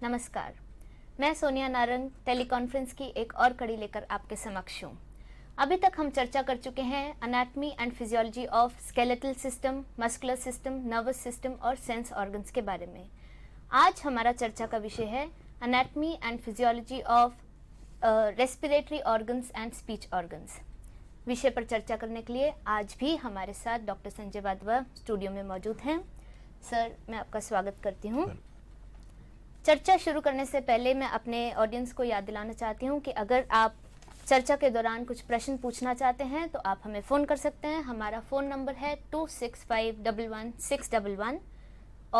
नमस्कार, मैं सोनिया नारंग टेलीकॉन्फ्रेंस की एक और कड़ी लेकर आपके समक्ष हूँ। अभी तक हम चर्चा कर चुके हैं anatomy and physiology of skeletal system, muscular system, nervous system और सेंस ऑर्गन्स के बारे में। आज हमारा चर्चा का विषय है anatomy and physiology of respiratory organs and speech organs. विषय पर चर्चा करने के लिए आज भी हमारे साथ डॉक्टर संजय वाधवा स्टूडियो में मौजूद हैं। सर, मैं आपका स्वागत करती हूँ। चर्चा शुरू करने से पहले मैं अपने ऑडियंस को याद दिलाना चाहती हूँ कि अगर आप चर्चा के दौरान कुछ प्रश्न पूछना चाहते हैं तो आप हमें फ़ोन कर सकते हैं। हमारा फ़ोन नंबर है 26511611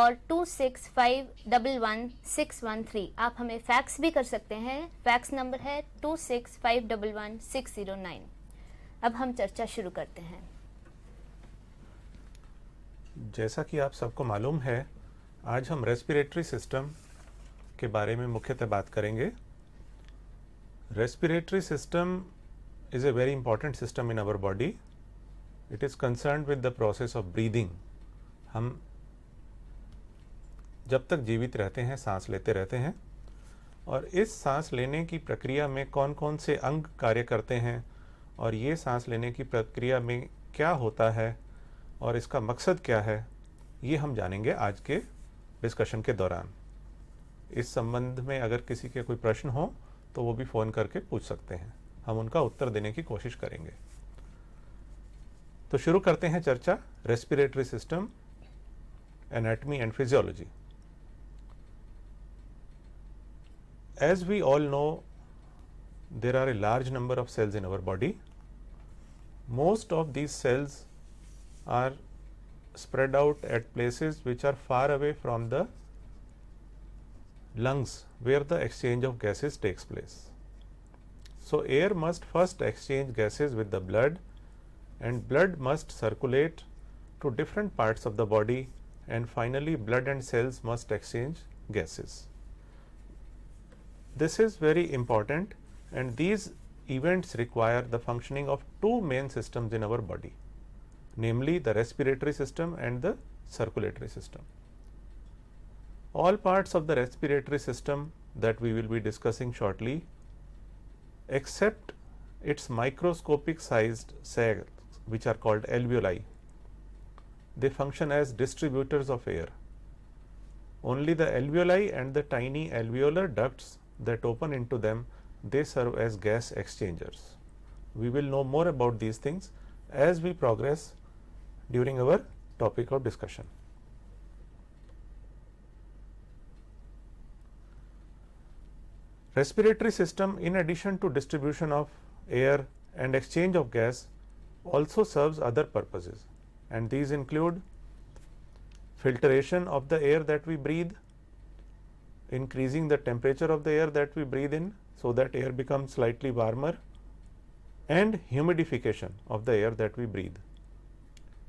और 26511613। आप हमें फैक्स भी कर सकते हैं। फैक्स नंबर है 26511609। अब हम चर्चा शुरू करते हैं। जैसा कि आप सबको मालूम है, आज हम रेस्पिरेटरी सिस्टम के बारे में मुख्यतः बात करेंगे। Respiratory system is a very important system in our body. It is concerned with the process of breathing. हम जब तक जीवित रहते हैं सांस लेते रहते हैं, और इस सांस लेने की प्रक्रिया में कौन कौन से अंग कार्य करते हैं और ये सांस लेने की प्रक्रिया में क्या होता है और इसका मकसद क्या है, ये हम जानेंगे आज के डिस्कशन के दौरान। इस संबंध में अगर किसी के कोई प्रश्न हो तो वो भी फ़ोन करके पूछ सकते हैं, हम उनका उत्तर देने की कोशिश करेंगे। तो शुरू करते हैं चर्चा respiratory system, anatomy and physiology. As we all know, there are a large number of cells in our body. Most of these cells are spread out at places which are far away from the lungs, where the exchange of gases takes place. So air must first exchange gases with the blood, and blood must circulate to different parts of the body, and finally blood and cells must exchange gases. This is very important, and these events require the functioning of two main systems in our body, namely the respiratory system and the circulatory system. All parts of the respiratory system that we will be discussing shortly, except its microscopic sized cells, which are called alveoli, they function as distributors of air. Only the alveoli and the tiny alveolar ducts that open into them, they serve as gas exchangers. We will know more about these things as we progress during our topic of discussion. Respiratory system, in addition to distribution of air and exchange of gas, also serves other purposes, and these include filtration of the air that we breathe, increasing the temperature of the air that we breathe in so that air becomes slightly warmer, and humidification of the air that we breathe.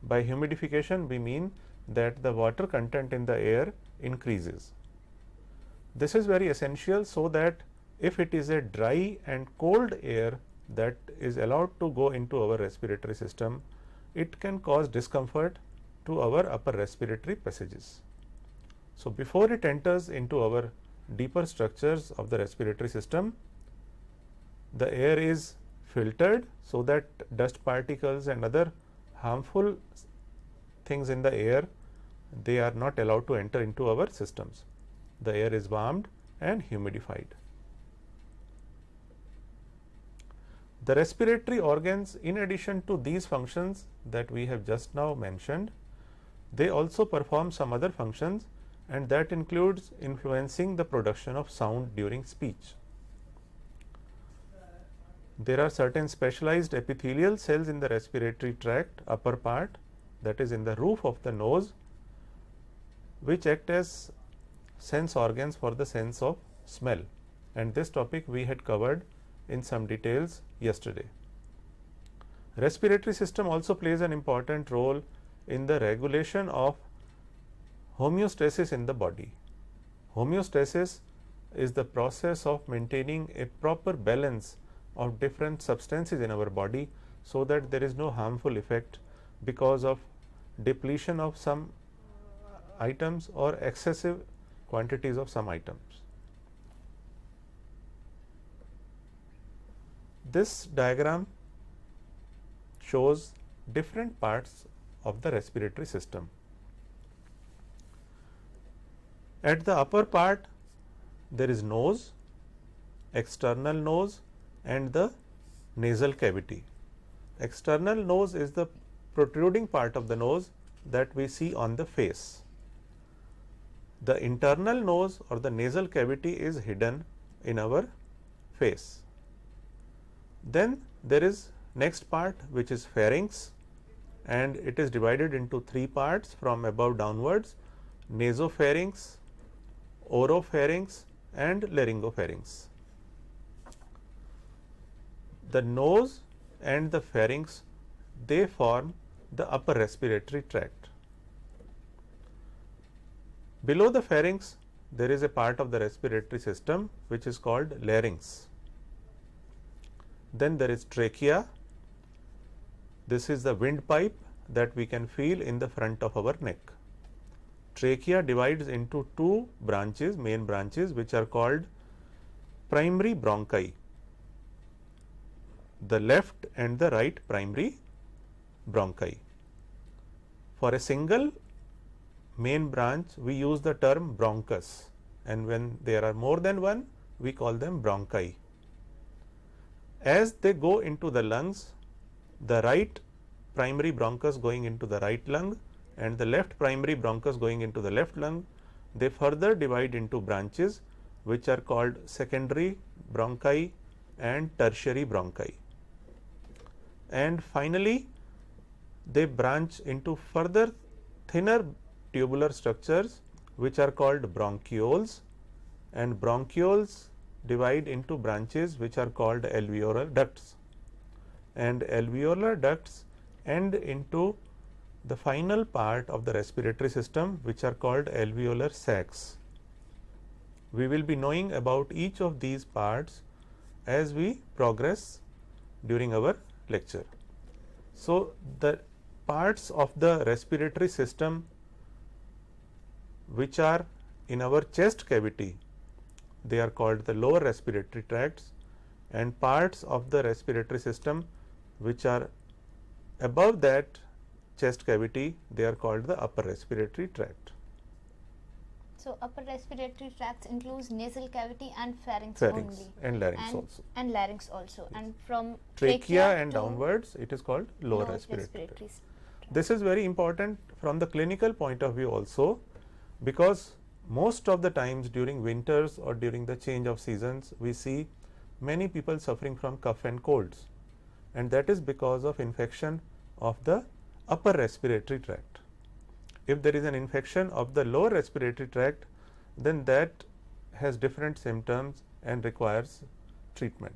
By humidification, we mean that the water content in the air increases. This is very essential so that if it is a dry and cold air that is allowed to go into our respiratory system, it can cause discomfort to our upper respiratory passages. So before it enters into our deeper structures of the respiratory system, the air is filtered so that dust particles and other harmful things in the air, they are not allowed to enter into our systems. The air is warmed and humidified. The respiratory organs, in addition to these functions that we have just now mentioned, they also perform some other functions, and that includes influencing the production of sound during speech. There are certain specialized epithelial cells in the respiratory tract upper part, that is in the roof of the nose, which act as sense organs for the sense of smell, and this topic we had covered in some details yesterday. Respiratory system also plays an important role in the regulation of homeostasis in the body. Homeostasis is the process of maintaining a proper balance of different substances in our body so that there is no harmful effect because of depletion of some items or excessive quantities of some items. This diagram shows different parts of the respiratory system. At the upper part there is nose, external nose and the nasal cavity. External nose is the protruding part of the nose that we see on the face. The internal nose or the nasal cavity is hidden in our face. Then there is next part which is pharynx, and it is divided into three parts from above downwards: nasopharynx, oropharynx and laryngopharynx. The nose and the pharynx, they form the upper respiratory tract. Below the pharynx there is a part of the respiratory system which is called larynx. Then there is trachea. This is the windpipe that we can feel in the front of our neck. Trachea divides into two branches, main branches, which are called primary bronchi, the left and the right primary bronchi. For a single main branch we use the term bronchus, and when there are more than one we call them bronchi. As they go into the lungs, the right primary bronchus going into the right lung and the left primary bronchus going into the left lung, they further divide into branches which are called secondary bronchi and tertiary bronchi. And finally, they branch into further thinner tubular structures which are called bronchioles, and bronchioles divide into branches which are called alveolar ducts, and alveolar ducts end into the final part of the respiratory system which are called alveolar sacs. We will be knowing about each of these parts as we progress during our lecture. So, the parts of the respiratory system which are in our chest cavity, they are called the lower respiratory tracts, and parts of the respiratory system which are above that chest cavity, they are called the upper respiratory tract. So, upper respiratory tracts includes nasal cavity and pharynx only. And larynx also. And larynx also. Yes. And from trachea and downwards it is called lower respiratory tract. This is very important from the clinical point of view also, because most of the times during winters or during the change of seasons we see many people suffering from cough and colds, and that is because of infection of the upper respiratory tract. If there is an infection of the lower respiratory tract, then that has different symptoms and requires treatment.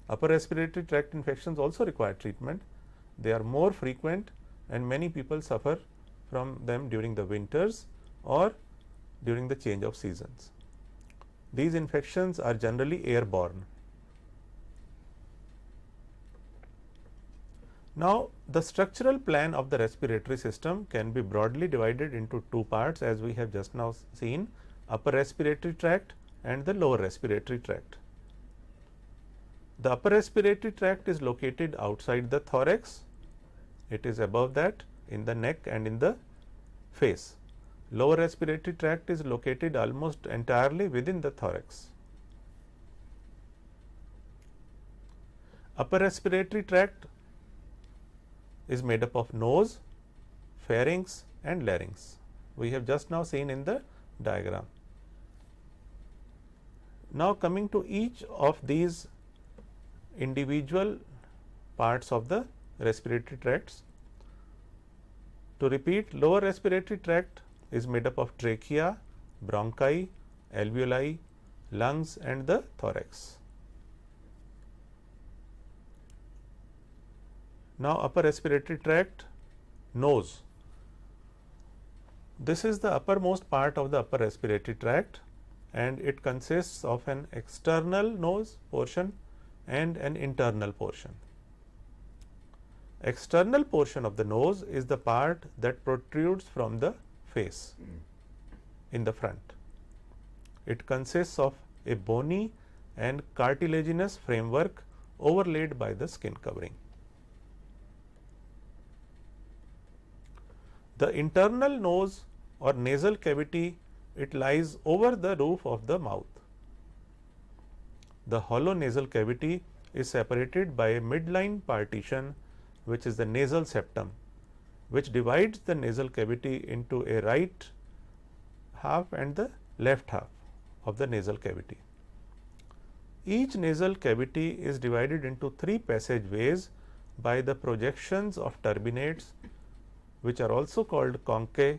Upper respiratory tract infections also require treatment. They are more frequent and many people suffer from them during the winters or during the change of seasons. These infections are generally airborne. Now, the structural plan of the respiratory system can be broadly divided into two parts, as we have just now seen: upper respiratory tract and the lower respiratory tract. The upper respiratory tract is located outside the thorax. It is above that in the neck and in the face. Lower respiratory tract is located almost entirely within the thorax. Upper respiratory tract is made up of nose, pharynx and larynx. We have just now seen in the diagram. Now, coming to each of these individual parts of the respiratory tracts. To repeat, lower respiratory tract is made up of trachea, bronchi, alveoli, lungs and the thorax. Now, upper respiratory tract, nose. This is the uppermost part of the upper respiratory tract, and it consists of an external nose portion and an internal portion. External portion of the nose is the part that protrudes from the face in the front. It consists of a bony and cartilaginous framework overlaid by the skin covering. The internal nose or nasal cavity, it lies over the roof of the mouth. The hollow nasal cavity is separated by a midline partition, which is the nasal septum, which divides the nasal cavity into a right half and the left half of the nasal cavity. Each nasal cavity is divided into three passageways by the projections of turbinates, which are also called conchae,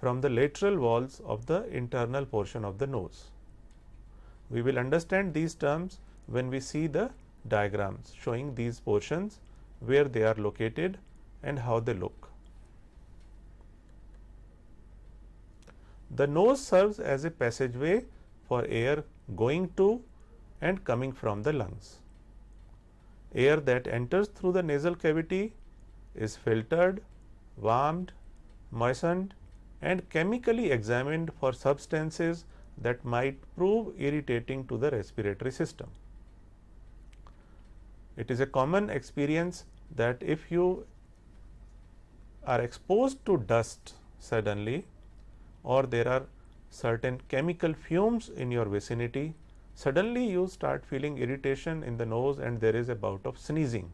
from the lateral walls of the internal portion of the nose. We will understand these terms when we see the diagrams showing these portions, where they are located and how they look. The nose serves as a passageway for air going to and coming from the lungs. Air that enters through the nasal cavity is filtered, warmed, moistened and chemically examined for substances that might prove irritating to the respiratory system. It is a common experience that if you are exposed to dust suddenly, or there are certain chemical fumes in your vicinity, suddenly you start feeling irritation in the nose and there is a bout of sneezing.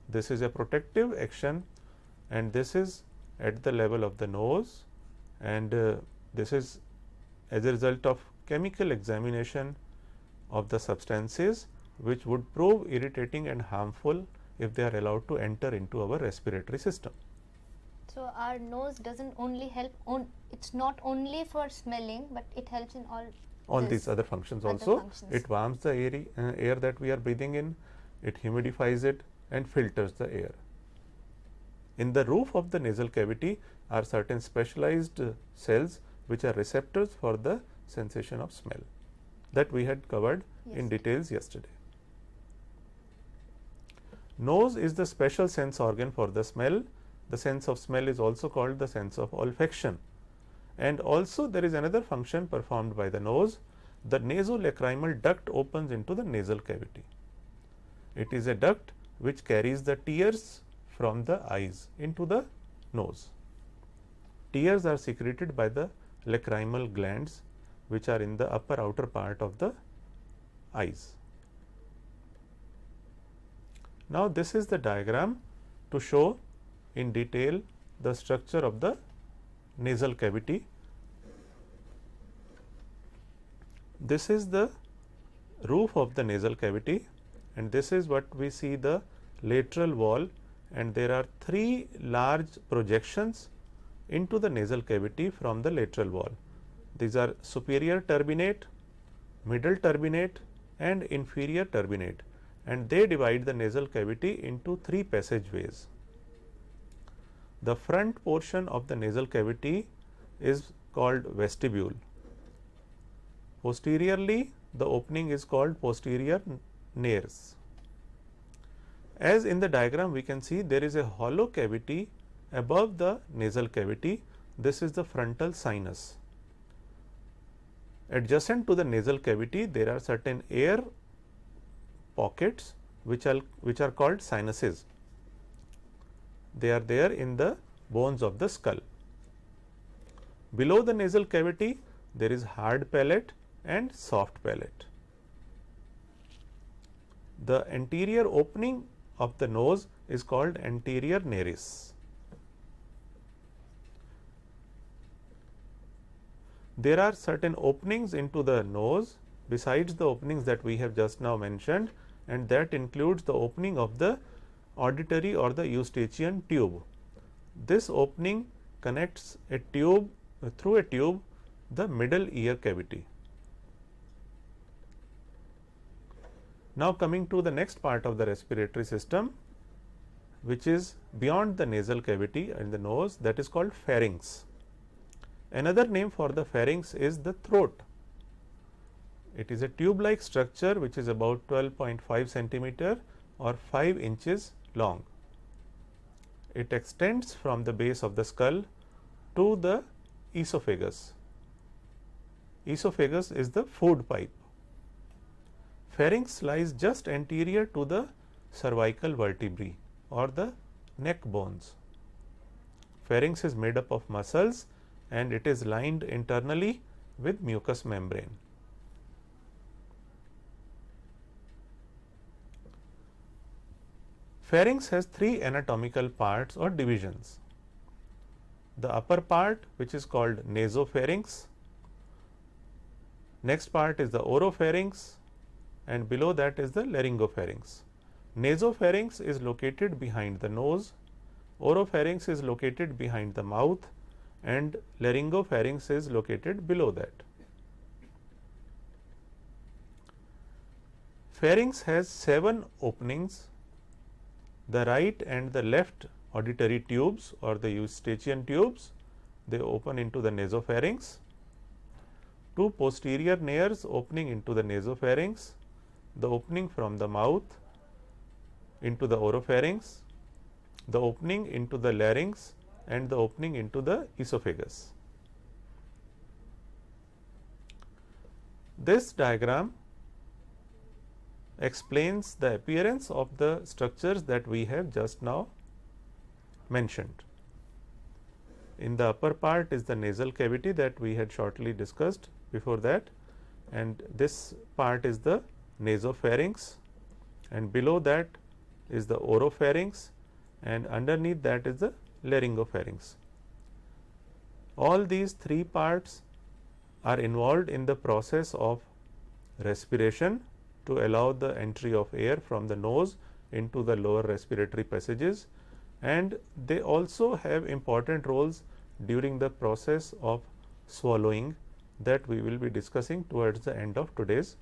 This is a protective action, and this is at the level of the nose, and this is as a result of chemical examination of the substances which would prove irritating and harmful if they are allowed to enter into our respiratory system. So, our nose doesn't only help on, it's not only for smelling, but it helps in all these other functions also. It warms the air that we are breathing in, it humidifies it and filters the air. In the roof of the nasal cavity are certain specialized cells which are receptors for the sensation of smell, that we had covered in details yesterday. Nose is the special sense organ for the smell. The sense of smell is also called the sense of olfaction, and also there is another function performed by the nose. The nasolacrimal duct opens into the nasal cavity. It is a duct which carries the tears from the eyes into the nose. Tears are secreted by the lacrimal glands, which are in the upper outer part of the eyes. Now, this is the diagram to show in detail the structure of the nasal cavity. This is the roof of the nasal cavity, and this is what we see, the lateral wall, and there are three large projections into the nasal cavity from the lateral wall. These are superior turbinate, middle turbinate and inferior turbinate, and they divide the nasal cavity into three passageways. The front portion of the nasal cavity is called vestibule. Posteriorly, the opening is called posterior nares. As in the diagram, we can see there is a hollow cavity above the nasal cavity. This is the frontal sinus. Adjacent to the nasal cavity, there are certain air pockets which are called sinuses. They are there in the bones of the skull. Below the nasal cavity, there is hard palate and soft palate. The anterior opening of the nose is called anterior nares. There are certain openings into the nose besides the openings that we have just now mentioned, and that includes the opening of the auditory or the eustachian tube. This opening connects a tube through a tube the middle ear cavity. Now, coming to the next part of the respiratory system, which is beyond the nasal cavity and the nose, that is called pharynx. Another name for the pharynx is the throat. It is a tube-like structure which is about 12.5 centimeter or 5 inches long. It extends from the base of the skull to the esophagus. Esophagus is the food pipe. Pharynx lies just anterior to the cervical vertebrae or the neck bones. Pharynx is made up of muscles and it is lined internally with mucous membrane. Pharynx has three anatomical parts or divisions. The upper part, which is called nasopharynx, next part is the oropharynx, and below that is the laryngopharynx. Nasopharynx is located behind the nose, oropharynx is located behind the mouth, and laryngopharynx is located below that. Pharynx has 7 openings. The right and the left auditory tubes or the eustachian tubes, they open into the nasopharynx. 2 posterior nares opening into the nasopharynx, the opening from the mouth into the oropharynx, the opening into the larynx, and the opening into the esophagus. This diagram explains the appearance of the structures that we have just now mentioned. In the upper part is the nasal cavity that we had shortly discussed before that, and this part is the nasopharynx, and below that is the oropharynx, and underneath that is the laryngopharynx. All these three parts are involved in the process of respiration to allow the entry of air from the nose into the lower respiratory passages, and they also have important roles during the process of swallowing that we will be discussing towards the end of today's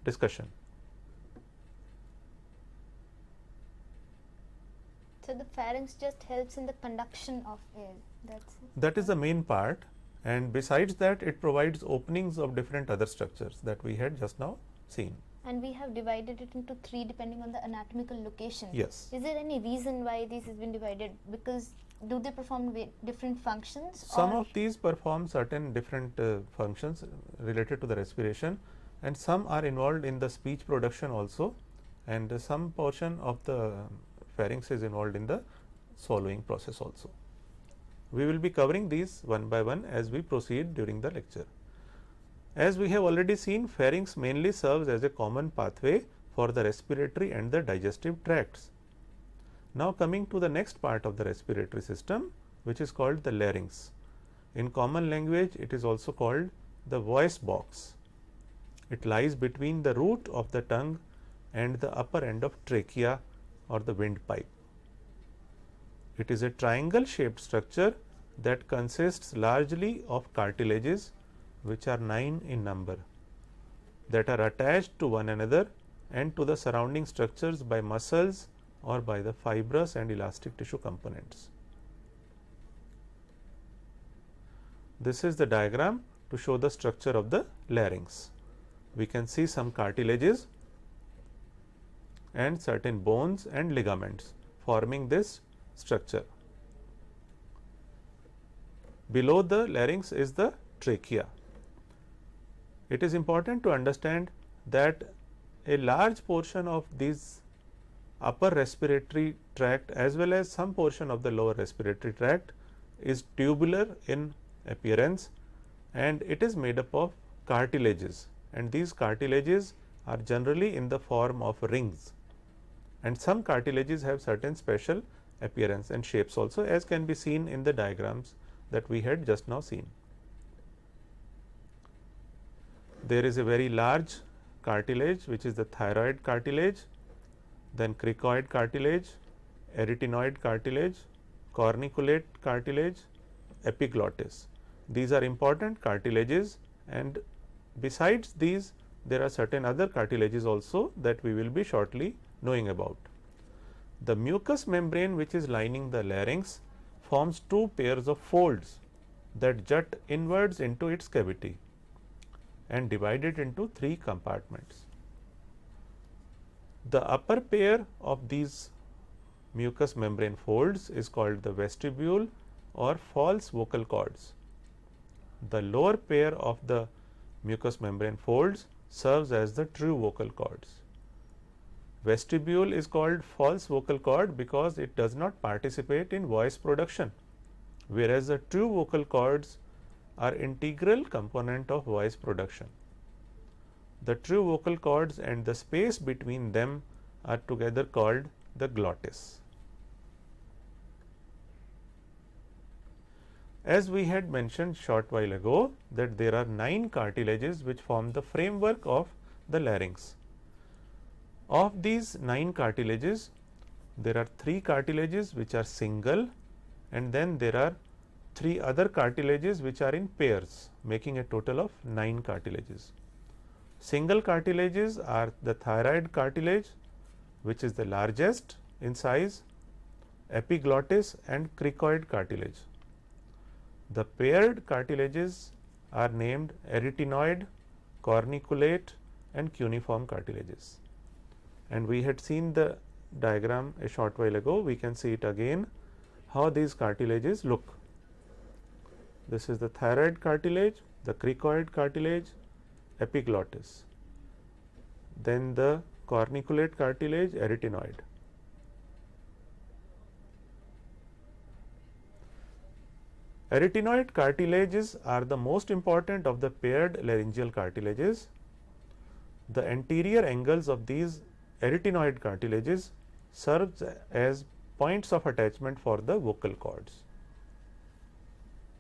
discussion. So the pharynx just helps in the conduction of air. That's it. That is the main part, and besides that it provides openings of different other structures that we had just now seen. And we have divided it into 3 depending on the anatomical location. Yes. Is there any reason why these has been divided? Because do they perform different functions? Some of these perform certain different functions related to the respiration, and some are involved in the speech production also, and some portion of the pharynx is involved in the swallowing process also. We will be covering these one by one as we proceed during the lecture. As we have already seen, pharynx mainly serves as a common pathway for the respiratory and the digestive tracts. Now coming to the next part of the respiratory system, which is called the larynx. In common language, it is also called the voice box. It lies between the root of the tongue and the upper end of trachea or the windpipe. It is a triangle shaped structure that consists largely of cartilages, which are 9 in number, that are attached to one another and to the surrounding structures by muscles or by the fibrous and elastic tissue components. This is the diagram to show the structure of the larynx. We can see some cartilages and certain bones and ligaments forming this structure. Below the larynx is the trachea. It is important to understand that a large portion of these upper respiratory tract as well as some portion of the lower respiratory tract is tubular in appearance, and it is made up of cartilages, and these cartilages are generally in the form of rings, and some cartilages have certain special appearance and shapes also, as can be seen in the diagrams that we had just now seen. There is a very large cartilage which is the thyroid cartilage, then cricoid cartilage, arytenoid cartilage, corniculate cartilage, epiglottis. These are important cartilages, and besides these there are certain other cartilages also that we will be shortly knowing about. The mucous membrane which is lining the larynx forms 2 pairs of folds that jut inwards into its cavity and divide it into 3 compartments. The upper pair of these mucous membrane folds is called the vestibule or false vocal cords. The lower pair of the mucous membrane folds serves as the true vocal cords. Vestibule is called false vocal cord because it does not participate in voice production, whereas the true vocal cords are integral component of voice production. The true vocal cords and the space between them are together called the glottis. As we had mentioned short while ago that there are 9 cartilages which form the framework of the larynx. Of these 9 cartilages, there are 3 cartilages which are single, and then there are 3 other cartilages which are in pairs, making a total of 9 cartilages. Single cartilages are the thyroid cartilage, which is the largest in size, epiglottis and cricoid cartilage. The paired cartilages are named arytenoid, corniculate and cuneiform cartilages. And we had seen the diagram a short while ago. We can see it again, how these cartilages look. This is the thyroid cartilage, the cricoid cartilage, epiglottis, then the corniculate cartilage, arytenoid. Arytenoid cartilages are the most important of the paired laryngeal cartilages. The anterior angles of these arytenoid cartilages serves as points of attachment for the vocal cords.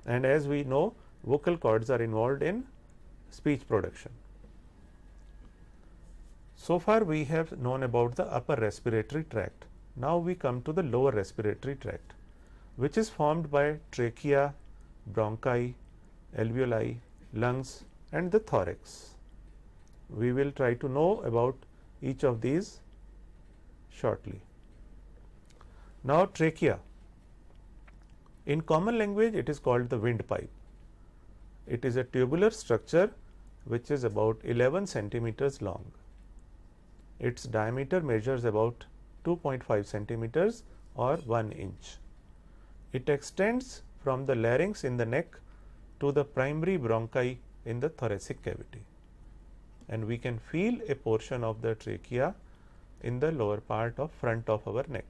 And as we know, vocal cords are involved in speech production. So far we have known about the upper respiratory tract. Now we come to the lower respiratory tract, which is formed by trachea, bronchi, alveoli, lungs and the thorax. We will try to know about each of these shortly. Now trachea. In common language it is called the windpipe. It is a tubular structure which is about 11 centimeters long. Its diameter measures about 2.5 centimeters or 1 inch. It extends from the larynx in the neck to the primary bronchi in the thoracic cavity, and we can feel a portion of the trachea in the lower part of front of our neck.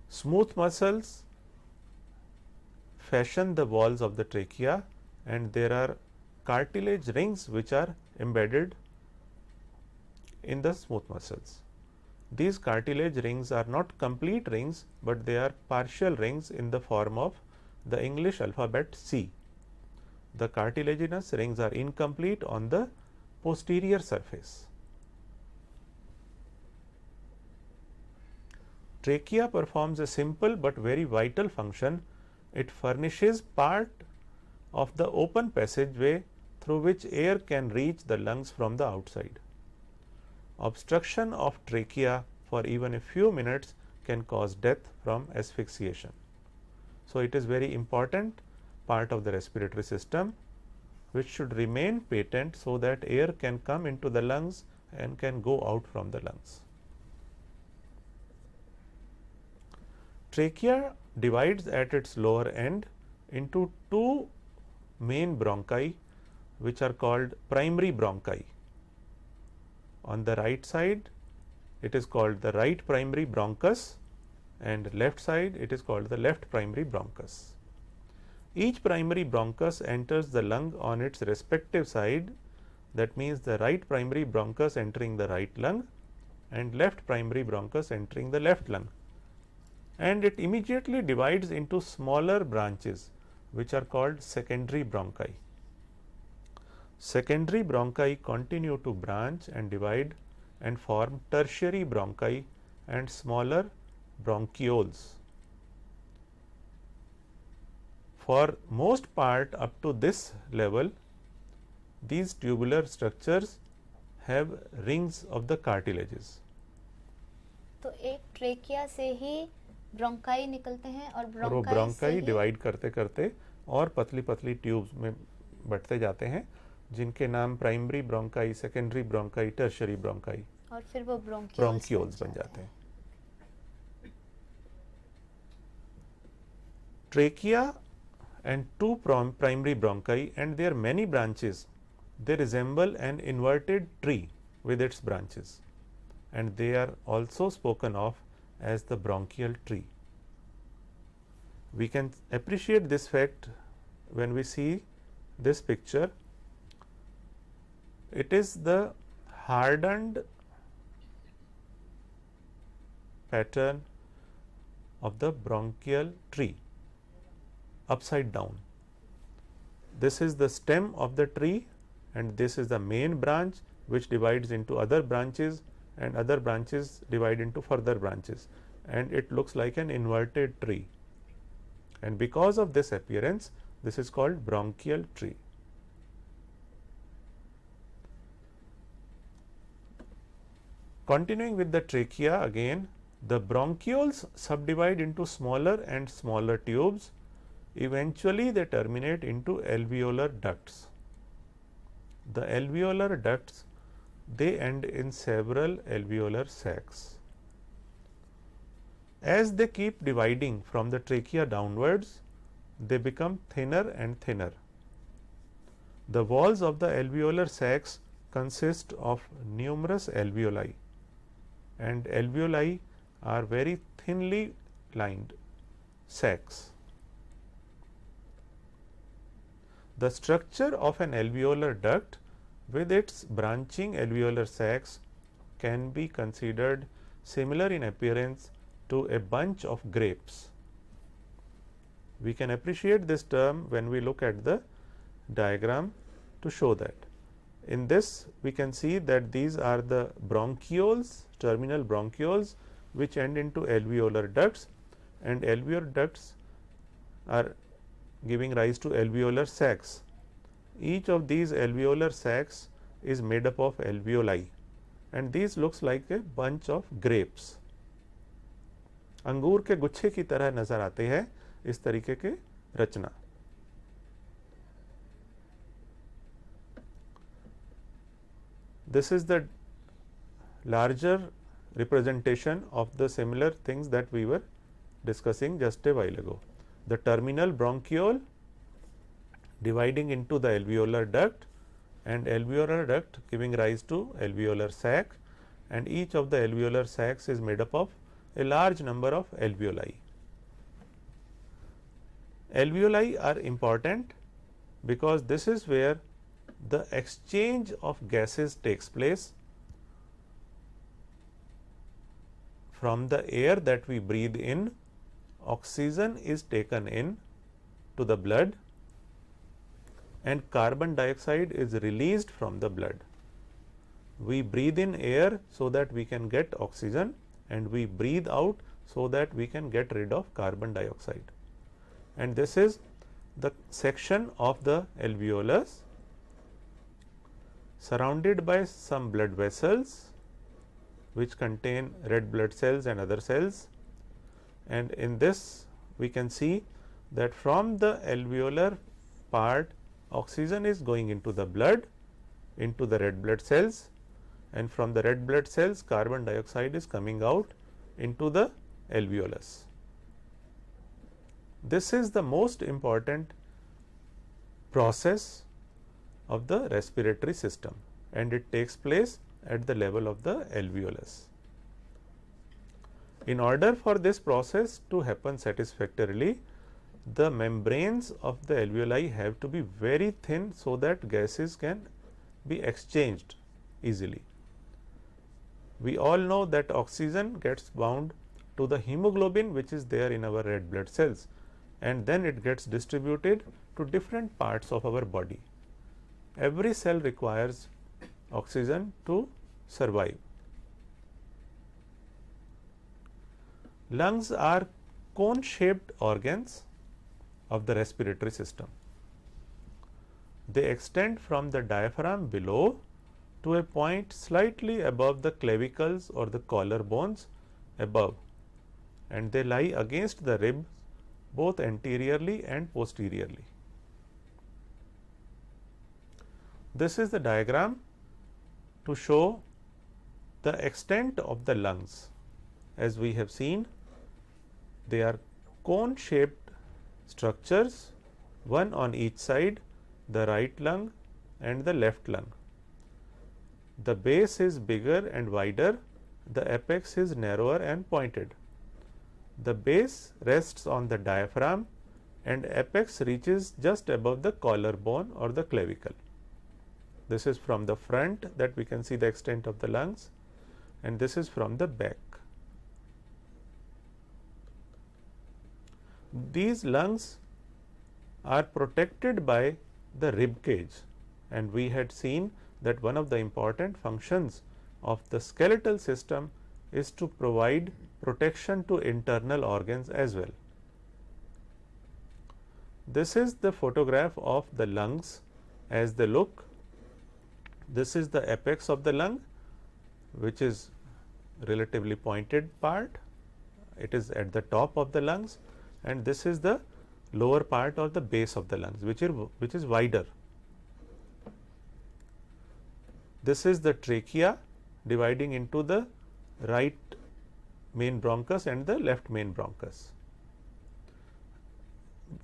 Smooth muscles fashion the walls of the trachea, and there are cartilage rings which are embedded in the smooth muscles. These cartilage rings are not complete rings, but they are partial rings in the form of the English alphabet C. The cartilaginous rings are incomplete on the posterior surface. Trachea performs a simple but very vital function. It furnishes part of the open passageway through which air can reach the lungs from the outside. Obstruction of trachea for even a few minutes can cause death from asphyxiation. So, it is very important part of the respiratory system which should remain patent so that air can come into the lungs and can go out from the lungs. Trachea divides at its lower end into 2 main bronchi which are called primary bronchi. On the right side it is called the right primary bronchus, and left side it is called the left primary bronchus. Each primary bronchus enters the lung on its respective side. That means the right primary bronchus entering the right lung and left primary bronchus entering the left lung, and it immediately divides into smaller branches which are called secondary bronchi. Secondary bronchi continue to branch and divide and form tertiary bronchi and smaller bronchioles. For most part up to this level, these tubular structures have rings of the cartilages. तो एक trachea से ही bronchi निकलते हैं और वो bronchi divide करते करते और पतली पतली ट्यूब्स में बढ़ते जाते हैं, जिनके नाम primary bronchi, secondary bronchi, tertiary bronchi और फिर वो ब्रोंकियोल्स बन जाते हैं. Trachea and two primary bronchi and their many branches, they resemble an inverted tree with its branches, and they are also spoken of as the bronchial tree. We can appreciate this fact when we see this picture. It is the hardened pattern of the bronchial tree upside down. This is the stem of the tree and this is the main branch which divides into other branches, and other branches divide into further branches, and it looks like an inverted tree, and because of this appearance this is called bronchial tree. Continuing with the trachea again, the bronchioles subdivide into smaller and smaller tubes. Eventually they terminate into alveolar ducts. The alveolar ducts, they end in several alveolar sacs. As they keep dividing from the trachea downwards, they become thinner and thinner. The walls of the alveolar sacs consist of numerous alveoli, and alveoli are very thinly lined sacs. The structure of an alveolar duct with its branching alveolar sacs can be considered similar in appearance to a bunch of grapes. We can appreciate this term when we look at the diagram to show that. In this we can see that these are the bronchioles, terminal bronchioles, which end into alveolar ducts, and alveolar ducts are giving rise to alveolar sacs. Each of these alveolar sacs is made up of alveoli, and these looks like a bunch of grapes. अंगूर के गुच्छे की तरह नजर आते हैं इस तरीके के रचना. This is the larger representation of the similar things that we were discussing just a while ago. The terminal bronchiole dividing into the alveolar duct, and alveolar duct giving rise to alveolar sac, and each of the alveolar sacs is made up of a large number of alveoli. Alveoli are important because this is where the exchange of gases takes place. From the air that we breathe in, oxygen is taken in to the blood and carbon dioxide is released from the blood. We breathe in air so that we can get oxygen, and we breathe out so that we can get rid of carbon dioxide. And this is the section of the alveolus surrounded by some blood vessels which contain red blood cells and other cells, and in this we can see that from the alveolar part oxygen is going into the blood, into the red blood cells, and from the red blood cells carbon dioxide is coming out into the alveolus. This is the most important process of the respiratory system, and it takes place at the level of the alveolus. In order for this process to happen satisfactorily, the membranes of the alveoli have to be very thin so that gases can be exchanged easily. We all know that oxygen gets bound to the hemoglobin which is there in our red blood cells, and then it gets distributed to different parts of our body. Every cell requires oxygen to survive. Lungs are cone shaped organs of the respiratory system. They extend from the diaphragm below to a point slightly above the clavicles or the collar bones above, and they lie against the ribs both anteriorly and posteriorly. This is the diagram to show the extent of the lungs. As we have seen, they are cone shaped structures one on each side, the right lung and the left lung. The base is bigger and wider, the apex is narrower and pointed. The base rests on the diaphragm and apex reaches just above the collarbone or the clavicle. This is from the front that we can see the extent of the lungs, and this is from the back. These lungs are protected by the rib cage, and we had seen that one of the important functions of the skeletal system is to provide protection to internal organs as well. This is the photograph of the lungs as they look. This is the apex of the lung, which is relatively pointed part. It is at the top of the lungs, and this is the lower part or the base of the lungs, which is wider. This is the trachea dividing into the right main bronchus and the left main bronchus.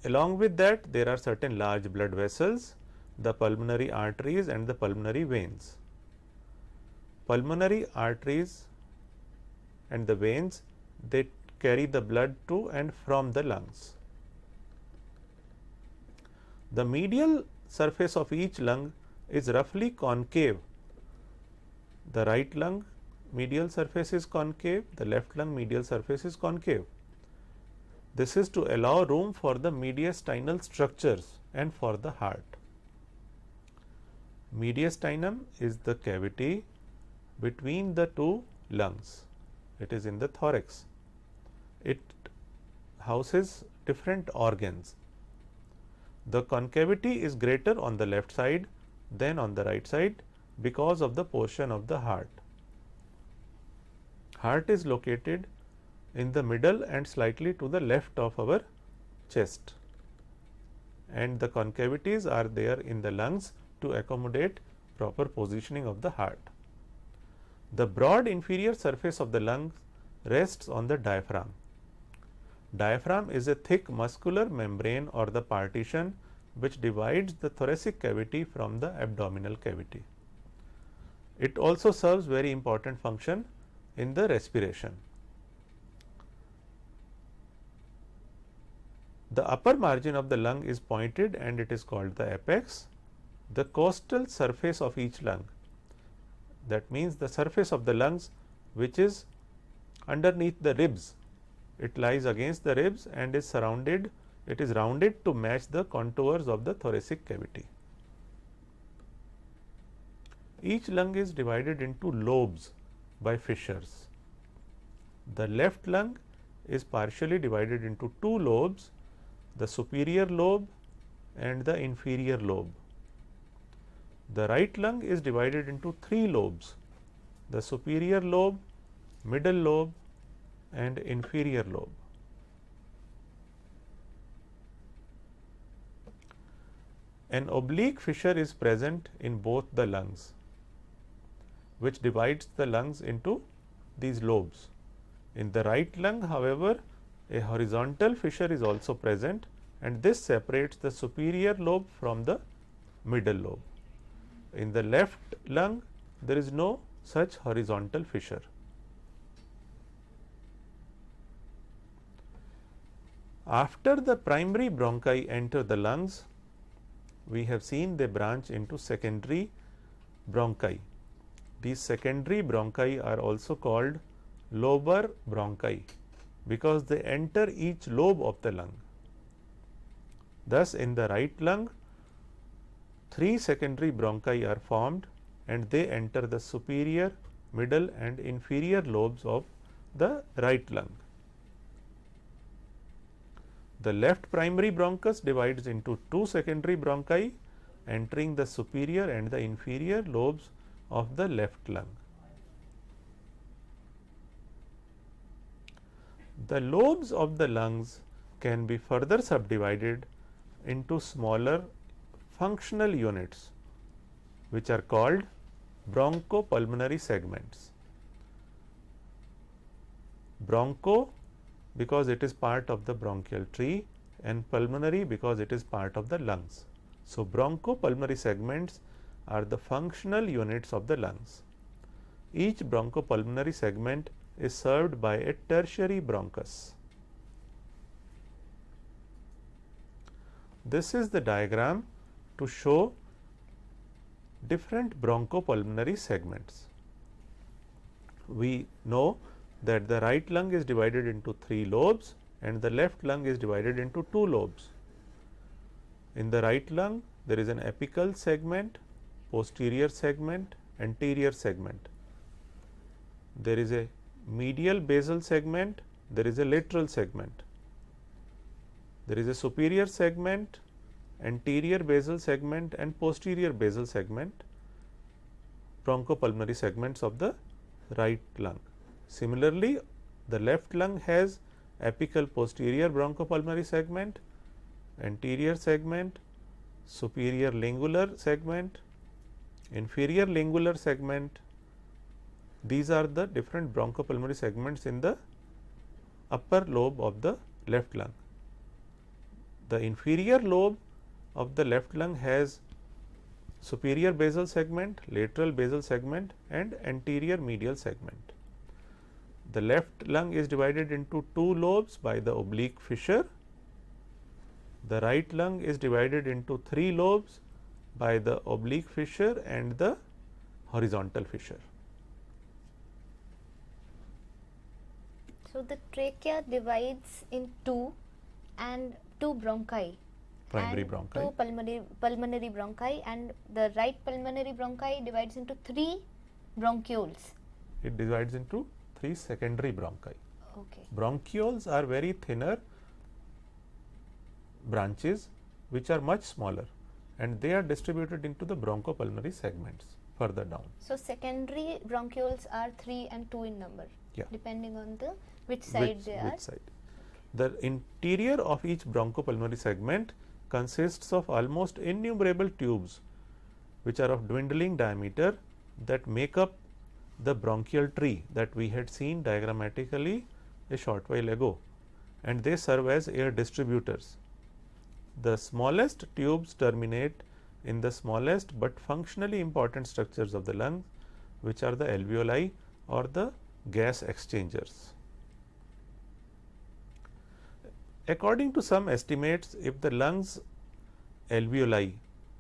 Along with that, there are certain large blood vessels, the pulmonary arteries and the pulmonary veins. Pulmonary arteries and the veins, they carry the blood to and from the lungs. The medial surface of each lung is roughly concave. The right lung medial surface is concave, the left lung medial surface is concave. This is to allow room for the mediastinal structures and for the heart. Mediastinum is the cavity between the two lungs. It is in the thorax. It houses different organs. The concavity is greater on the left side than on the right side because of the portion of the heart. Heart is located in the middle and slightly to the left of our chest, and the concavities are there in the lungs to accommodate proper positioning of the heart. The broad inferior surface of the lungs rests on the diaphragm. Diaphragm is a thick muscular membrane or the partition which divides the thoracic cavity from the abdominal cavity. It also serves very important function in the respiration. The upper margin of the lung is pointed and it is called the apex. The costal surface of each lung, that means the surface of the lungs which is underneath the ribs, it lies against the ribs and is surrounded, it is rounded to match the contours of the thoracic cavity. Each lung is divided into lobes by fissures. The left lung is partially divided into two lobes, the superior lobe and the inferior lobe. The right lung is divided into three lobes, the superior lobe, middle lobe and inferior lobe. An oblique fissure is present in both the lungs, which divides the lungs into these lobes. In the right lung, however, a horizontal fissure is also present, and this separates the superior lobe from the middle lobe. In the left lung, there is no such horizontal fissure. After the primary bronchi enter the lungs, we have seen they branch into secondary bronchi. These secondary bronchi are also called lobar bronchi because they enter each lobe of the lung. Thus, in the right lung, three secondary bronchi are formed and they enter the superior, middle and inferior lobes of the right lung. The left primary bronchus divides into two secondary bronchi entering the superior and the inferior lobes of the left lung. The lobes of the lungs can be further subdivided into smaller functional units, which are called bronchopulmonary segments. Broncho, because it is part of the bronchial tree, and pulmonary because it is part of the lungs. So, bronchopulmonary segments are the functional units of the lungs. Each bronchopulmonary segment is served by a tertiary bronchus. This is the diagram to show different bronchopulmonary segments. We know that the right lung is divided into 3 lobes and the left lung is divided into 2 lobes. In the right lung, there is an apical segment, posterior segment, anterior segment. There is a medial basal segment, there is a lateral segment. There is a superior segment, anterior basal segment and posterior basal segment, bronchopulmonary segments of the right lung. Similarly, the left lung has apical posterior bronchopulmonary segment, anterior segment, superior lingular segment, inferior lingular segment. These are the different bronchopulmonary segments in the upper lobe of the left lung. The inferior lobe of the left lung has superior basal segment, lateral basal segment and anterior medial segment. The left lung is divided into 2 lobes by the oblique fissure. The right lung is divided into 3 lobes by the oblique fissure and the horizontal fissure. So, the trachea divides in 2 and 2 bronchi. Primary and bronchi. 2 pulmonary bronchi, and the right pulmonary bronchi divides into 3 bronchioles. It divides into 3 secondary bronchi. Okay. Bronchioles are very thinner branches which are much smaller and they are distributed into the bronchopulmonary segments further down. So, secondary bronchioles are 3 and 2 in number, Yeah. depending on the which side they are. Which side. The interior of each bronchopulmonary segment consists of almost innumerable tubes which are of dwindling diameter that make up the bronchial tree that we had seen diagrammatically a short while ago, and they serve as air distributors. The smallest tubes terminate in the smallest but functionally important structures of the lung, which are the alveoli or the gas exchangers. According to some estimates, if the lungs alveoli,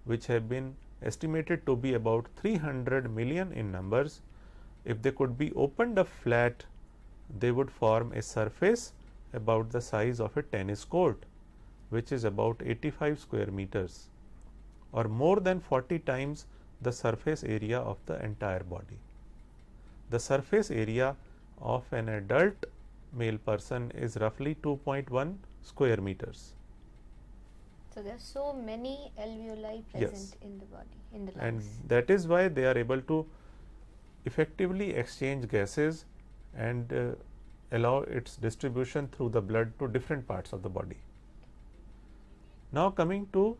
which have been estimated to be about 300 million in numbers, if they could be opened up flat, they would form a surface about the size of a tennis court, which is about 85 square meters or more than 40 times the surface area of the entire body. The surface area of an adult male person is roughly 2.1 square meters. So, there are so many alveoli present in the body, in the lungs. And that is why they are able to effectively exchange gases and allow its distribution through the blood to different parts of the body. Now, coming to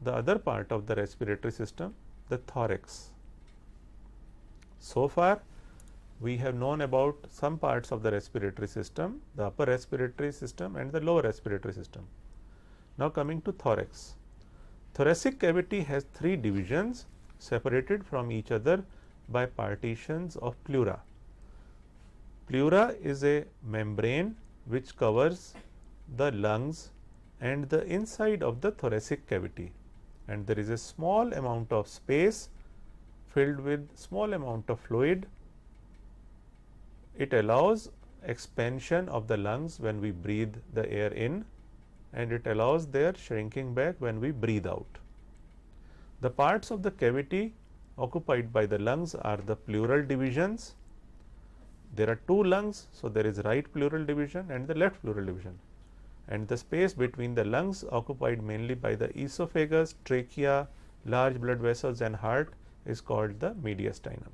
the other part of the respiratory system, the thorax. So far, we have known about some parts of the respiratory system, the upper respiratory system and the lower respiratory system. Now, coming to thorax. Thoracic cavity has 3 divisions separated from each other by partitions of pleura. Pleura is a membrane which covers the lungs and the inside of the thoracic cavity, and there is a small amount of space filled with small amount of fluid. It allows expansion of the lungs when we breathe the air in, and it allows their shrinking back when we breathe out. The parts of the cavity occupied by the lungs are the pleural divisions. There are 2 lungs, so there is right pleural division and the left pleural division, and the space between the lungs occupied mainly by the esophagus, trachea, large blood vessels and heart is called the mediastinum.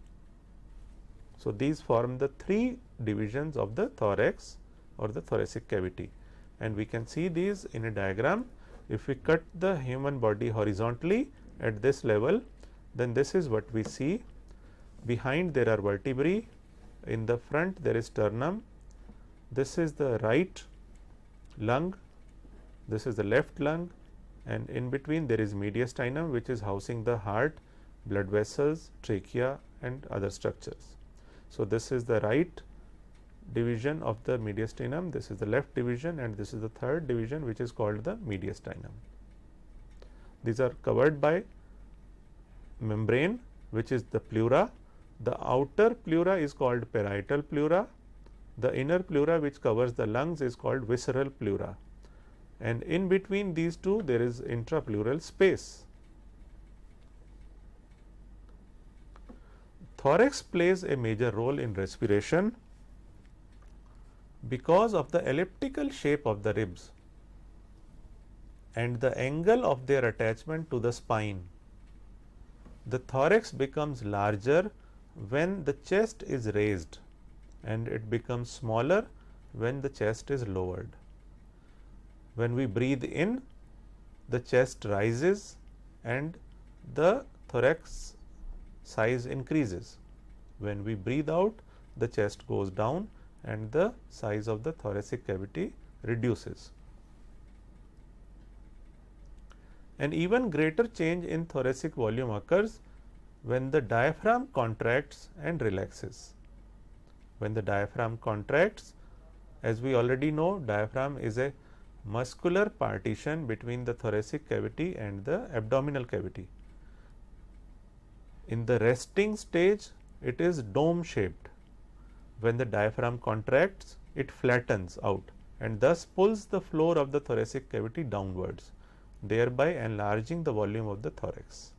So, these form the 3 divisions of the thorax or the thoracic cavity, and we can see these in a diagram. If we cut the human body horizontally at this level, then this is what we see. Behind there are vertebrae, in the front there is sternum. This is the right lung, this is the left lung, and in between there is mediastinum, which is housing the heart, blood vessels, trachea and other structures. So, this is the right division of the mediastinum, this is the left division, and this is the third division, which is called the mediastinum. These are covered by membrane, which is the pleura. The outer pleura is called parietal pleura. The inner pleura, which covers the lungs, is called visceral pleura, and in between these two there is intrapleural space. Thorax plays a major role in respiration because of the elliptical shape of the ribs and the angle of their attachment to the spine. The thorax becomes larger when the chest is raised, and it becomes smaller when the chest is lowered. When we breathe in, the chest rises and the thorax size increases. When we breathe out, the chest goes down and the size of the thoracic cavity reduces. An even greater change in thoracic volume occurs when the diaphragm contracts and relaxes. When the diaphragm contracts, as we already know, diaphragm is a muscular partition between the thoracic cavity and the abdominal cavity. In the resting stage, it is dome shaped. When the diaphragm contracts, it flattens out and thus pulls the floor of the thoracic cavity downwards, thereby enlarging the volume of the thorax.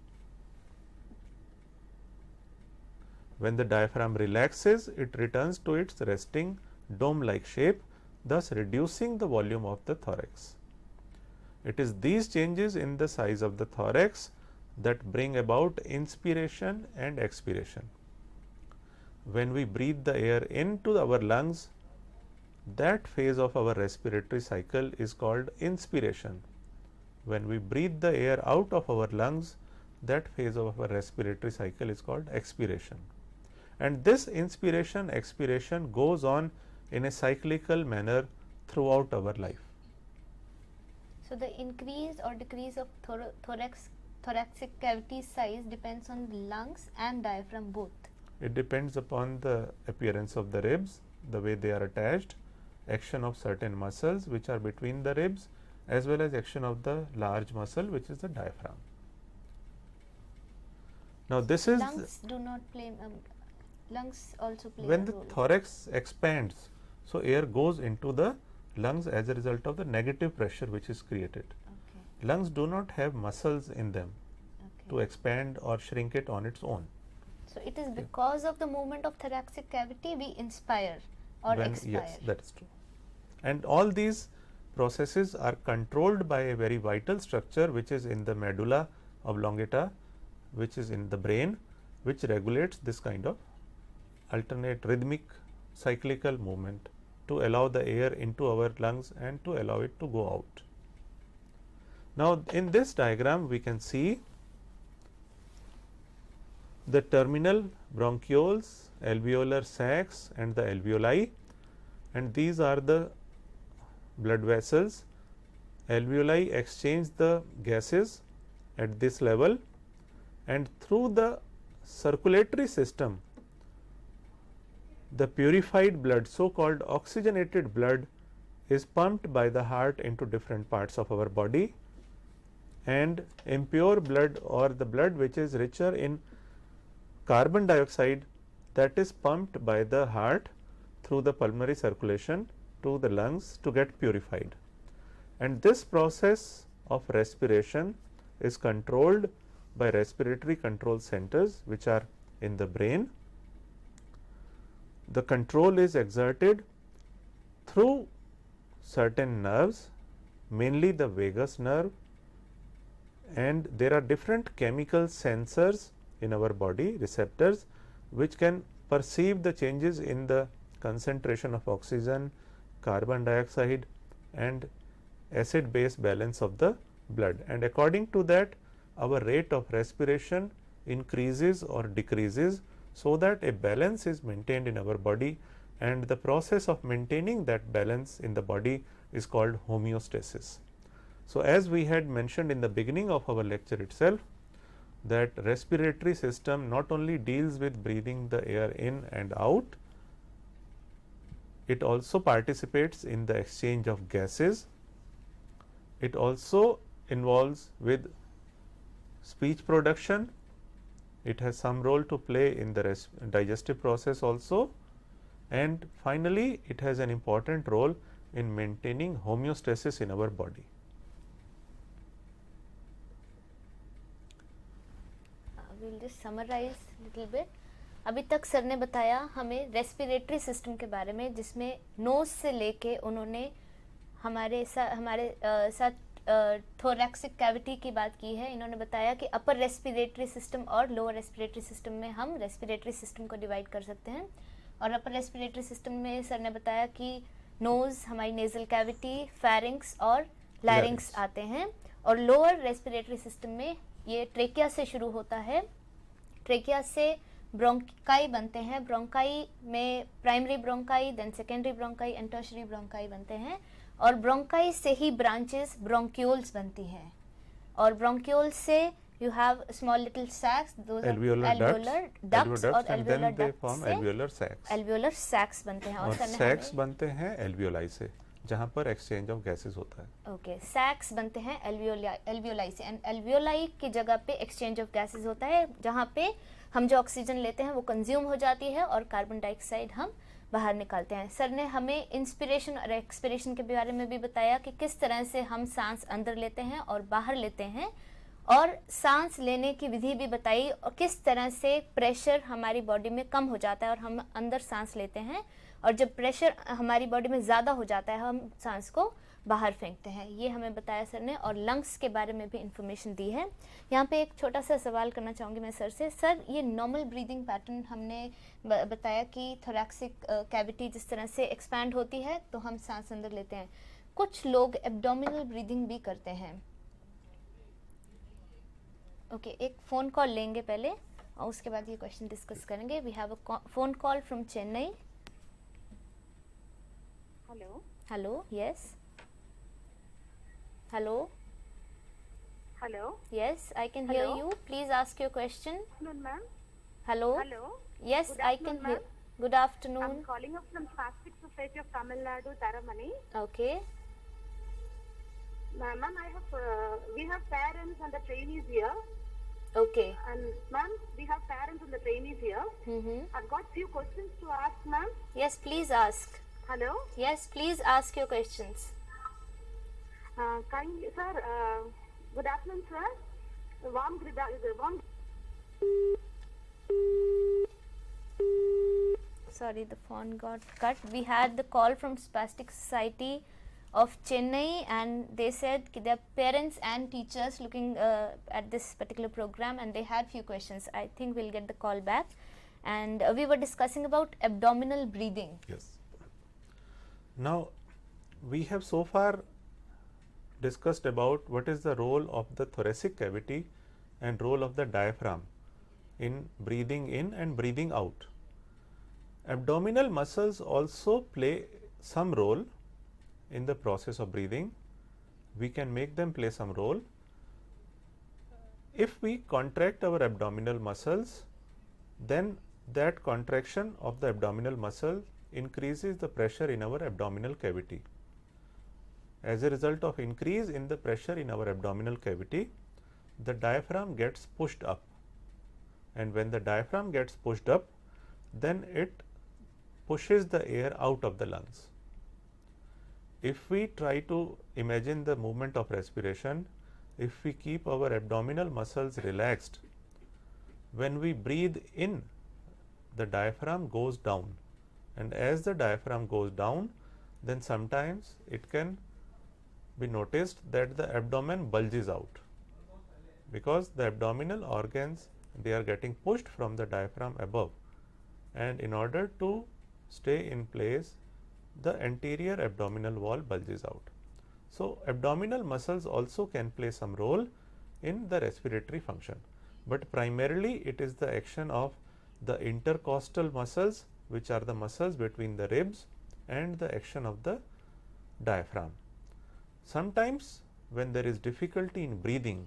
When the diaphragm relaxes, it returns to its resting dome-like shape, thus reducing the volume of the thorax. It is these changes in the size of the thorax that bring about inspiration and expiration. When we breathe the air into our lungs, that phase of our respiratory cycle is called inspiration. When we breathe the air out of our lungs, that phase of our respiratory cycle is called expiration. And this inspiration expiration goes on in a cyclical manner throughout our life. So, the increase or decrease of thoracic cavity size depends on the lungs and diaphragm both. It depends upon the appearance of the ribs, the way they are attached, action of certain muscles which are between the ribs, as well as action of the large muscle, which is the diaphragm. Now, this is lungs do not play. Lungs also play when a the role. thorax expands. So, air goes into the lungs as a result of the negative pressure which is created. Okay. Lungs do not have muscles in them Okay. to expand or shrink it on its own. So, it is because of the movement of thoracic cavity we inspire or expire. Yes, that is true. And all these processes are controlled by a very vital structure which is in the medulla oblongata, which is in the brain, which regulates this kind of alternate rhythmic cyclical movement to allow the air into our lungs and to allow it to go out. Now, in this diagram we can see the terminal bronchioles, alveolar sacs and the alveoli, and these are the blood vessels. Alveoli exchange the gases at this level, and through the circulatory system the purified blood, so called oxygenated blood, is pumped by the heart into different parts of our body, and impure blood or the blood which is richer in carbon dioxide, that is pumped by the heart through the pulmonary circulation to the lungs to get purified. And this process of respiration is controlled by respiratory control centers which are in the brain. The control is exerted through certain nerves, mainly the vagus nerve, and there are different chemical sensors in our body, receptors, which can perceive the changes in the concentration of oxygen, carbon dioxide and acid base balance of the blood, and according to that our rate of respiration increases or decreases, so that a balance is maintained in our body, and the process of maintaining that balance in the body is called homeostasis. So, as we had mentioned in the beginning of our lecture itself, that respiratory system not only deals with breathing the air in and out, it also participates in the exchange of gases. It also involves with speech production. It has some role to play in the digestive process also, and finally, it has an important role in maintaining homeostasis in our body. We'll just summarize little bit. अभी तक sir ने बताया हमें respiratory system के बारे में, जिसमें knows से लेके उन्होंने हमारे साथ थोरैक्सिक कैविटी की बात की है. इन्होंने बताया कि अपर रेस्पिरेटरी सिस्टम और लोअर रेस्पिरेटरी सिस्टम में हम रेस्पिरेटरी सिस्टम को डिवाइड कर सकते हैं. और अपर रेस्पिरेटरी सिस्टम में सर ने बताया कि नोज, हमारी नेजल कैविटी, फेरिंक्स और लैरिंक्स आते हैं. और लोअर रेस्पिरेटरी सिस्टम में ये ट्रेकिया से शुरू होता है. ट्रेकिया से ब्रोंकाई बनते हैं. ब्रोंकाई में primary bronchi, then secondary bronchi and tertiary bronchi बनते हैं. और ब्रोंकाई से ही ब्रांचेस ब्रोंक्यूल्स बनती हैं. और ब्रोंक्यूल्स से you have small little sacs, those alveolar ducts और alveolar ducts से alveolar sacs. alveolar sacs बनते हैं. और sacs बनते हैं alveoli से, जहाँ पर exchange of gases होता है. ओके, sacs बनते हैं alveoli से, एंड alveoli की जगह पे exchange of gases होता है, जहाँ पे हम जो ऑक्सीजन लेते हैं वो कंज्यूम हो जाती है और कार्बन डाइऑक्साइड हम बाहर निकालते हैं. सर ने हमें इंस्पिरेशन और एक्सपिरेशन के बारे में भी बताया कि किस तरह से हम सांस अंदर लेते हैं और बाहर लेते हैं, और सांस लेने की विधि भी बताई, और किस तरह से प्रेशर हमारी बॉडी में कम हो जाता है और हम अंदर सांस लेते हैं, और जब प्रेशर हमारी बॉडी में ज़्यादा हो जाता है हम सांस को बाहर फेंकते हैं. ये हमें बताया सर ने. और लंग्स के बारे में भी इंफॉर्मेशन दी है. यहाँ पे एक छोटा सा सवाल करना चाहूँगी मैं सर से. सर, ये नॉर्मल ब्रीदिंग पैटर्न हमने बताया कि थोरैक्सिक कैविटी जिस तरह से एक्सपैंड होती है तो हम सांस अंदर लेते हैं. कुछ लोग एब्डोमिनल ब्रीदिंग भी करते हैं. ओके, एक फ़ोन कॉल लेंगे पहले और उसके बाद ये क्वेश्चन डिस्कस करेंगे. We have a phone call from Chennai. Hello. Hello, yes. Hello. Hello. Yes, I can hear Hello. you. Please ask your question. Afternoon, ma'am. Hello. Hello. Yes, Good I can afternoon, hear. ma'am. Good afternoon. I'm calling up from Spastic Society of Tamil Nadu, Taramani. Okay. Ma'am, I have we have parents and the trainees here. Okay. And ma'am, we have parents and the trainees here. Mm-hmm. I've got few questions to ask, ma'am. Yes, please ask. Hello. Yes, please ask your questions. Kindly, sir. Good afternoon, sir. Warm. Sorry, the phone got cut. We had the call from Spastic Society of Chennai, and they said their parents and teachers looking at this particular program, and they had few questions. I think we'll get the call back. And we were discussing about abdominal breathing. Yes. Now, we have so far discussed about what is the role of the thoracic cavity and role of the diaphragm in breathing in and breathing out. Abdominal muscles also play some role in the process of breathing. We can make them play some role. If we contract our abdominal muscles, then that contraction of the abdominal muscle increases the pressure in our abdominal cavity. As a result of increase in the pressure in our abdominal cavity, the diaphragm gets pushed up, and when the diaphragm gets pushed up, then it pushes the air out of the lungs. If we try to imagine the movement of respiration, if we keep our abdominal muscles relaxed, when we breathe in, the diaphragm goes down, and as the diaphragm goes down, then sometimes it can be noticed that the abdomen bulges out, because the abdominal organs, they are getting pushed from the diaphragm above, and in order to stay in place, the anterior abdominal wall bulges out. So, abdominal muscles also can play some role in the respiratory function, but primarily it is the action of the intercostal muscles, which are the muscles between the ribs, and the action of the diaphragm. Sometimes when there is difficulty in breathing,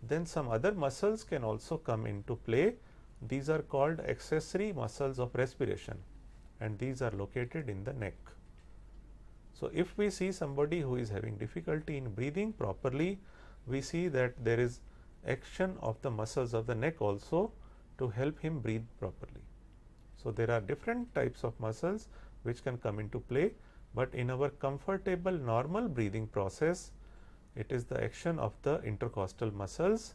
then some other muscles can also come into play. These are called accessory muscles of respiration, and these are located in the neck. So, if we see somebody who is having difficulty in breathing properly, we see that there is action of the muscles of the neck also to help him breathe properly. So, there are different types of muscles which can come into play, but in our comfortable normal breathing process, it is the action of the intercostal muscles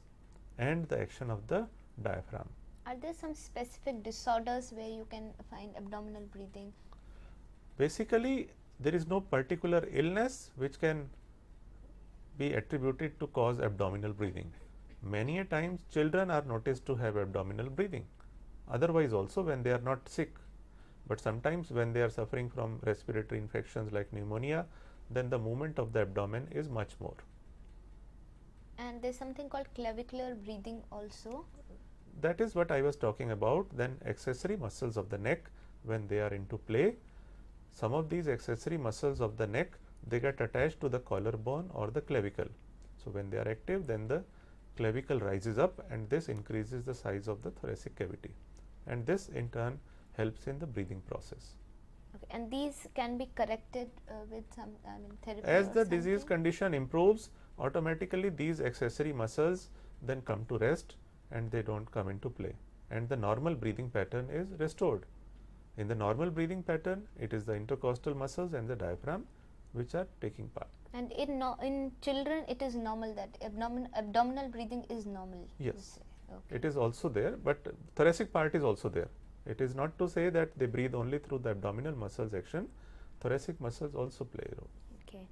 and the action of the diaphragm. Are there some specific disorders where you can find abdominal breathing? Basically, there is no particular illness which can be attributed to cause abdominal breathing. Many a times children are noticed to have abdominal breathing, otherwise also when they are not sick, but sometimes when they are suffering from respiratory infections like pneumonia, then the movement of the abdomen is much more. And there is something called clavicular breathing also. That is what I was talking about. Then accessory muscles of the neck, when they are into play, some of these accessory muscles of the neck, they get attached to the collarbone or the clavicle. So, when they are active, then the clavicle rises up and this increases the size of the thoracic cavity, and this in turn helps in the breathing process. Okay. And these can be corrected with some therapy. As or the disease something? condition improves, automatically these accessory muscles then come to rest and they don't come into play, and the normal breathing pattern is restored. In the normal breathing pattern, it is the intercostal muscles and the diaphragm which are taking part. And in children, it is normal that abdominal breathing is normal. you Yes. say. Okay. It is also there, but thoracic part is also there. It is not to say that they breathe only through the abdominal muscles action. Thoracic muscles also play a role. Okay.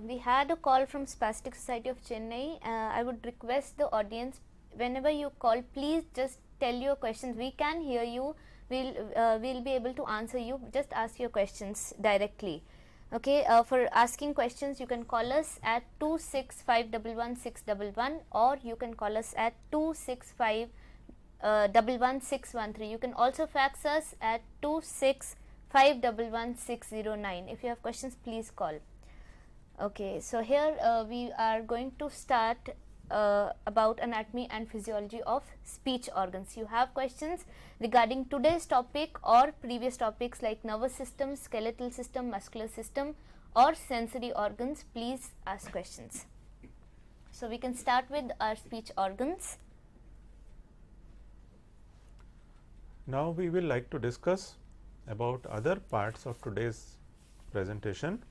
We had a call from Spastic Society of Chennai. I would request the audience, whenever you call, please just tell your questions. We can hear you. We'll be able to answer you. Just ask your questions directly. Okay. For asking questions, you can call us at 265111611, or you can call us at 265111613. You can also fax us at 265111609. If you have questions, please call. Okay, so here we are going to start about anatomy and physiology of speech organs. You have questions regarding today's topic or previous topics like nervous system, skeletal system, muscular system, or sensory organs, please ask questions. So we can start with our speech organs. Now, we will like to discuss about other parts of today's presentation.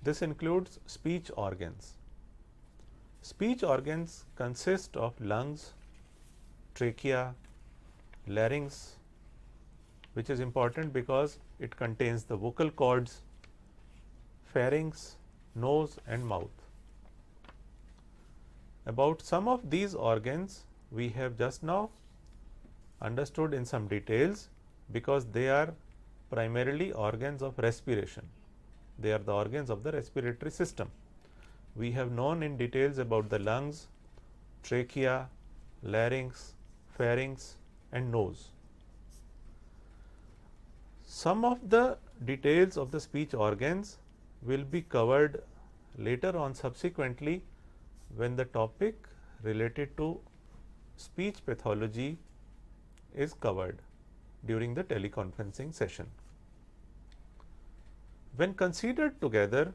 This includes speech organs. Speech organs consist of lungs, trachea, larynx, which is important because it contains the vocal cords, pharynx, nose and mouth. About some of these organs we have just now understood in some details, because they are primarily organs of respiration. They are the organs of the respiratory system. We have known in details about the lungs, trachea, larynx, pharynx and nose. Some of the details of the speech organs will be covered later on subsequently when the topic related to speech pathology is covered during the teleconferencing session. When considered together,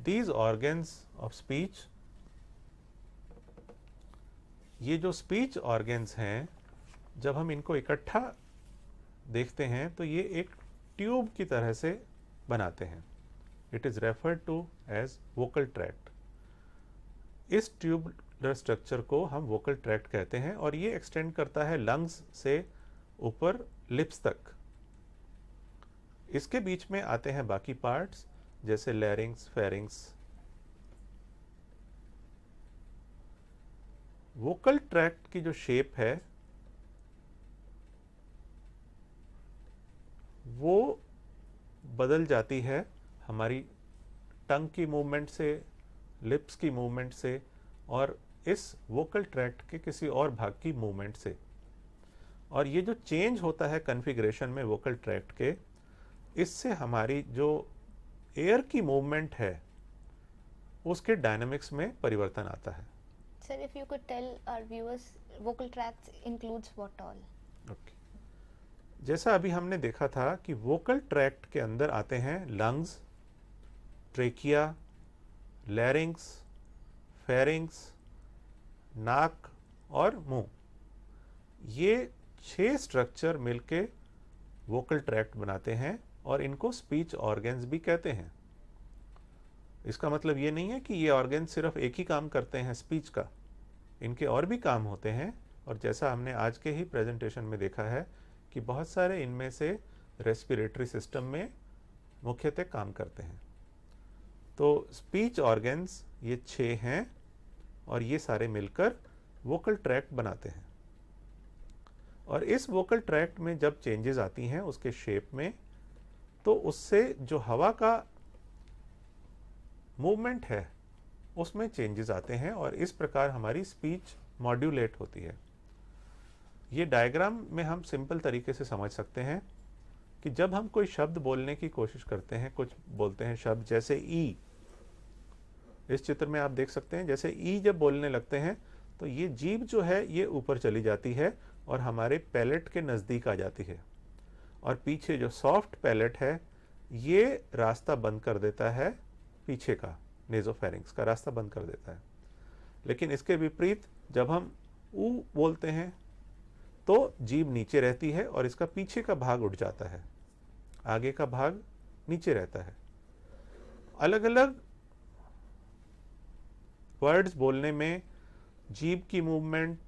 these organs of speech, ये जो speech organs हैं, जब हम इनको इकट्ठा देखते हैं तो ये एक ट्यूब की तरह से बनाते हैं. It is referred to as vocal tract. इस ट्यूबुलर स्ट्रक्चर को हम vocal tract कहते हैं और ये एक्सटेंड करता है लंग्स से ऊपर लिप्स तक. इसके बीच में आते हैं बाकी पार्ट्स जैसे लैरिंग्स, फेरिंग्स. वोकल ट्रैक्ट की जो शेप है वो बदल जाती है हमारी टंग की मूवमेंट से, लिप्स की मूवमेंट से और इस वोकल ट्रैक्ट के किसी और भाग की मूवमेंट से. और ये जो चेंज होता है कॉन्फ़िगरेशन में वोकल ट्रैक्ट के, इससे हमारी जो एयर की मूवमेंट है उसके डायनामिक्स में परिवर्तन आता है। Sir, if you could tell our viewers, vocal tracts includes what all? Okay, जैसा अभी हमने देखा था कि वोकल ट्रैक्ट के अंदर आते हैं लंग्स, ट्रेकिया, लैरिंग्स, फेरिंग्स, नाक और मुंह। ये 6 स्ट्रक्चर मिलके वोकल ट्रैक्ट बनाते हैं और इनको स्पीच ऑर्गन्स भी कहते हैं। इसका मतलब ये नहीं है कि ये ऑर्गन सिर्फ एक ही काम करते हैं स्पीच का, इनके और भी काम होते हैं। और जैसा हमने आज के ही प्रेजेंटेशन में देखा है कि बहुत सारे इनमें से रेस्पिरेटरी सिस्टम में मुख्यतः काम करते हैं। तो स्पीच ऑर्गन्स ये 6 हैं और ये सारे मिलकर वोकल ट्रैक्ट बनाते हैं। और इस वोकल ट्रैक्ट में जब चेंजेस आती हैं उसके शेप में, तो उससे जो हवा का मूवमेंट है उसमें चेंजेस आते हैं और इस प्रकार हमारी स्पीच मॉड्यूलेट होती है। ये डायग्राम में हम सिंपल तरीके से समझ सकते हैं कि जब हम कोई शब्द बोलने की कोशिश करते हैं, कुछ बोलते हैं शब्द जैसे ई, इस चित्र में आप देख सकते हैं जैसे ई जब बोलने लगते हैं तो ये जीभ जो है ये ऊपर चली जाती है और हमारे पैलेट के नज़दीक आ जाती है, और पीछे जो सॉफ्ट पैलेट है ये रास्ता बंद कर देता है, पीछे का नेजोफेरिंग्स का रास्ता बंद कर देता है। लेकिन इसके विपरीत जब हम ऊ बोलते हैं तो जीभ नीचे रहती है और इसका पीछे का भाग उठ जाता है, आगे का भाग नीचे रहता है। अलग अलग वर्ड्स बोलने में जीभ की मूवमेंट,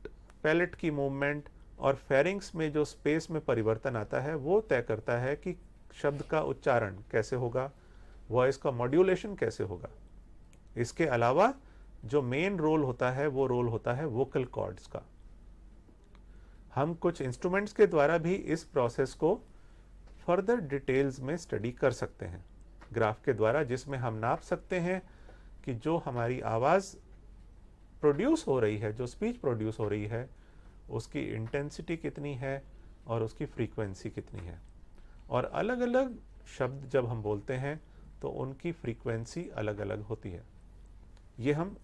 पैलेट की मूवमेंट और फेरिंग्स में जो स्पेस में परिवर्तन आता है वो तय करता है कि शब्द का उच्चारण कैसे होगा, वॉइस का मॉड्यूलेशन कैसे होगा। इसके अलावा जो मेन रोल होता है वो रोल होता है वोकल कॉर्ड्स का। हम कुछ इंस्ट्रूमेंट्स के द्वारा भी इस प्रोसेस को फर्दर डिटेल्स में स्टडी कर सकते हैं ग्राफ के द्वारा, जिसमें हम नाप सकते हैं कि जो हमारी आवाज़ प्रोड्यूस हो रही है, जो स्पीच प्रोड्यूस हो रही है, उसकी इंटेंसिटी कितनी है और उसकी फ्रीक्वेंसी कितनी है। और अलग अलग शब्द जब हम बोलते हैं तो उनकी फ्रीक्वेंसी अलग अलग होती है। ये हम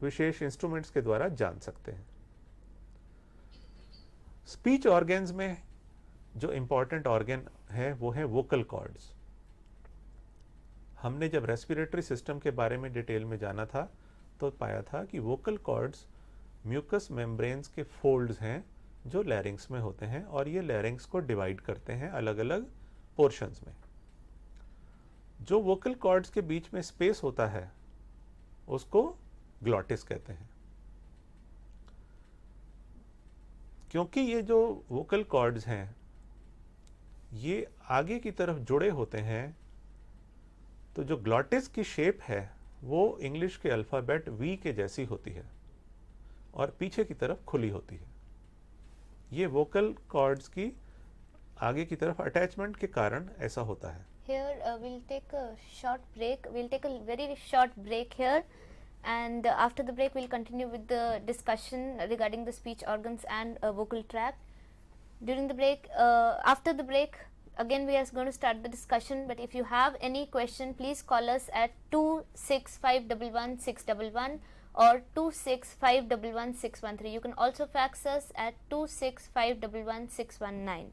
विशेष इंस्ट्रूमेंट्स के द्वारा जान सकते हैं। स्पीच ऑर्गन्स में जो इंपॉर्टेंट ऑर्गन है वो है वोकल कॉर्ड्स। हमने जब रेस्पिरेटरी सिस्टम के बारे में डिटेल में जाना था तो पाया था कि वोकल कॉर्ड्स म्यूकस मेम्ब्रेन्स के फोल्ड्स हैं जो लैरिंग्स में होते हैं, और ये लैरिंग्स को डिवाइड करते हैं अलग अलग पोर्शंस में। जो वोकल कॉर्ड्स के बीच में स्पेस होता है उसको ग्लॉटिस कहते हैं। क्योंकि ये जो वोकल कॉर्ड्स हैं ये आगे की तरफ जुड़े होते हैं, तो जो ग्लॉटिस की शेप है वो इंग्लिश के अल्फ़ाबेट वी के जैसी होती है और पीछे की तरफ खुली होती है। ये वोकल कॉर्ड्स की आगे की तरफ अटैचमेंट के कारण ऐसा होता है। Here we'll take a short break. We'll take a very short break here, and after the break we'll continue with the discussion regarding the speech organs and vocal tract. During the break, after the break, again we are going to start the discussion. But if you have any question, please call us at 26511 or 26511 You can also fax us at 26511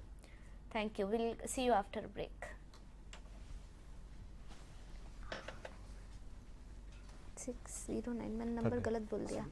Thank you. We'll see you after a break. 609 मैंने number गलत बोल दिया।